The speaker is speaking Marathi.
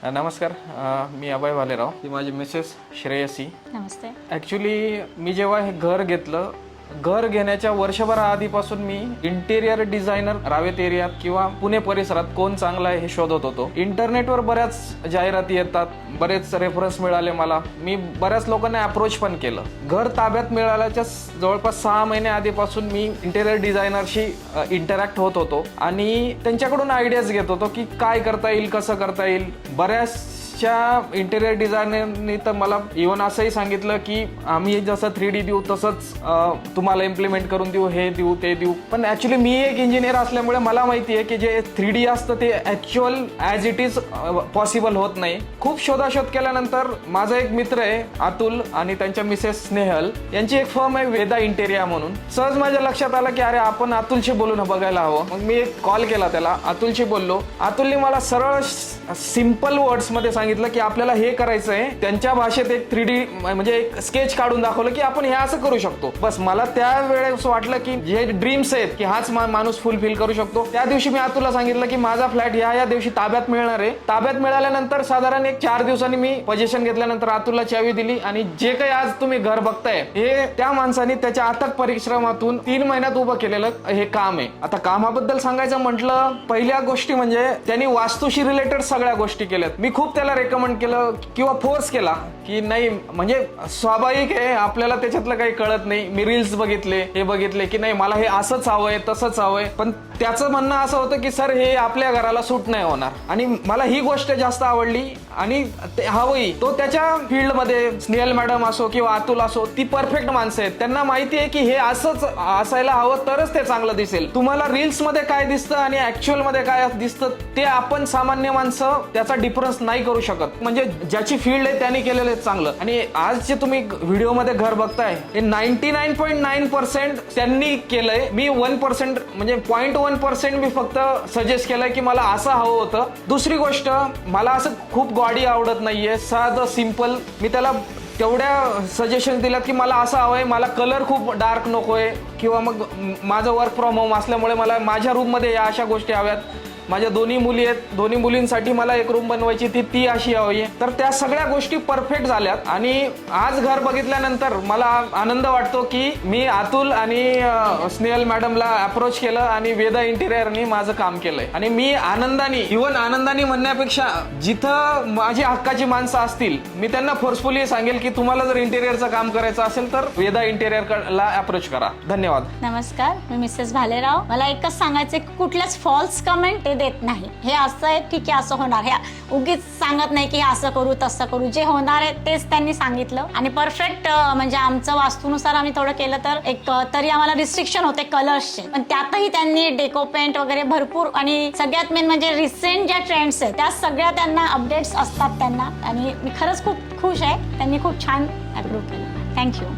नमस्कार. मी अभय भालेराव. ही माझी मिसेस श्रेयसी. नमस्ते. ॲक्च्युली मी जेव्हा हे घर घेतलं, घर घेण्याच्या वर्षभराआधीपासून मी इंटेरियर डिझायनर रावेत एरियात किंवा पुणे परिसरात कोण चांगला आहे हे शोधत होतो. इंटरनेटवर बऱ्याच जाहिराती येतात, बरेच रेफरन्स मिळाले मला. मी बऱ्याच लोकांना अप्रोच पण केलं. घर ताब्यात मिळाल्याच्या जवळपास 6 महिन्या आधीपासून मी इंटेरियर डिझायनरशी इंटरॅक्ट होत होतो आणि त्यांच्याकडून आयडियाज घेत होतो की काय करता येईल, कसं करता येईल. बऱ्याचशा इंटेरियर डिझायनरनी तर मला इव्हन असंही सांगितलं की आम्ही जसं 3D देऊ तसंच तुम्हाला इम्प्लिमेंट करून देऊ, हे देऊ ते देऊ. पण ऍक्च्युली मी एक इंजिनियर असल्यामुळे मला माहिती आहे की जे 3D असतं ते actual as it is possible होत नाही. खूप शोधाशोध केल्यानंतर माझा एक मित्र आहे अतुल आणि त्यांच्या मिसेस स्नेहल यांची एक फर्म आहे वेदा इंटेरिया म्हणून. सहज माझ्या लक्षात आलं की अरे आपण अतुलशी बोलून बघायला हवं. मग मी एक कॉल केला त्याला, अतुलशी बोललो. अतुलने मला सरळ सिंपल वर्ड्स मध्ये सांगितलं की आपल्याला हे करायचं आहे. त्यांच्या भाषेत एक 3D म्हणजे एक स्केच काढून दाखवलं की आपण हे असं करू शकतो. बस मला त्यावेळेस वाटलं की जे ड्रीम्स आहेत की हाच माणूस फुलफिल करू शकतो. त्या दिवशी मी अतुलला सांगितलं की माझा फ्लॅट या दिवशी ताब्यात मिळणार आहे. ताब्यात मिळाल्यानंतर साधारण एक 4 दिवसांनी मी पोझिशन घेतल्यानंतर अतुलला चावी दिली आणि जे काही आज तुम्ही घर बघताय हे त्या माणसाने त्याच्या अथक परिश्रमातून 3 महिन्यात उभं केलेलं हे काम आहे. आता कामाबद्दल सांगायचं म्हटलं, पहिल्या गोष्टी म्हणजे त्यांनी वास्तूशी रिलेटेड सगळ्या गोष्टी केल्यात. मी खूप त्याला रेकमेंड केलं किंवा फोर्स केला की नाही, म्हणजे स्वाभाविक आहे आपल्याला त्याच्यातलं काही कळत नाही. मी रील्स बघितले, हे बघितले की नाही मला हे असंच हवंय तसंच हवंय. पण त्याचं म्हणणं असं होतं की सर हे आपल्या घराला सूट नाही होणार. आणि मला ही गोष्ट जास्त आवडली आणि हवंही. तो त्याच्या फील्डमध्ये स्नेहल मॅडम असो किंवा अतुल असो, ती परफेक्ट माणसं आहेत. त्यांना माहिती आहे की हे असंच असायला हवं तरच ते चांगलं दिसेल. तुम्हाला रील्स मध्ये काय दिसतं आणि ऍक्च्युअल मध्ये काय दिसतं ते आपण सामान्य माणसं त्याचा डिफरन्स नाही करू शकत. म्हणजे ज्याची फील्ड आहे त्याने केलेलं चांगलं. आणि आज जे तुम्ही व्हिडिओ मध्ये घर बघताय हे 99.9% त्यांनी केलंय. मी 1% म्हणजे 0.1% मी फक्त सजेस्ट केलंय की मला असं हवं होतं. दुसरी गोष्ट, मला असं खूप गॉडी आवडत नाहीये, साधं सिंपल. मी त्याला तेवढ्या सजेशन दिल्यात की मला असं हवंय, मला कलर खूप डार्क नकोय किंवा मग माझं वर्क फ्रॉम होम असल्यामुळे मला माझ्या रूममध्ये या अशा गोष्टी हव्यात. माझ्या 2 मुली आहेत, 2 मुलींसाठी मला एक रूम बनवायची, ती अशी हवी आहे. तर त्या सगळ्या गोष्टी परफेक्ट झाल्यात आणि आज घर बघितल्यानंतर मला आनंद वाटतो की मी अतुल आणि स्नेहल मॅडमला अप्रोच केलं आणि वेदा इंटेरियरनी माझं काम केलंय. आणि मी आनंदाने म्हणण्यापेक्षा जिथं माझी हक्काची माणसं असतील मी त्यांना फोर्सफुली सांगेल की तुम्हाला जर इंटेरियरचं काम करायचं असेल तर वेदा इंटेरियरला अप्रोच करा. धन्यवाद. नमस्कार, मी मिसेस भालेराव. मला एकच सांगायचं की कुठल्याच फॉल्स कमेंट देत नाही. हे असं आहे ठीक आहे, असं होणार, हे उगीच सांगत नाही की हे असं करू तसं करू. जे होणार आहे तेच त्यांनी सांगितलं आणि परफेक्ट म्हणजे आमचं वास्तूनुसार आम्ही थोडं केलं तर एक तरी आम्हाला रिस्ट्रिक्शन होते कलर्सचे, पण त्यातही त्यांनी डेको पेंट वगैरे भरपूर आणि सगळ्यात मेन म्हणजे रिसेंट ज्या ट्रेंड्स आहेत त्या सगळ्या त्यांना अपडेट्स असतात त्यांना. आणि मी खरंच खूप खुश आहे, त्यांनी खूप छान अप्रूव्ह केलं. थँक्यू.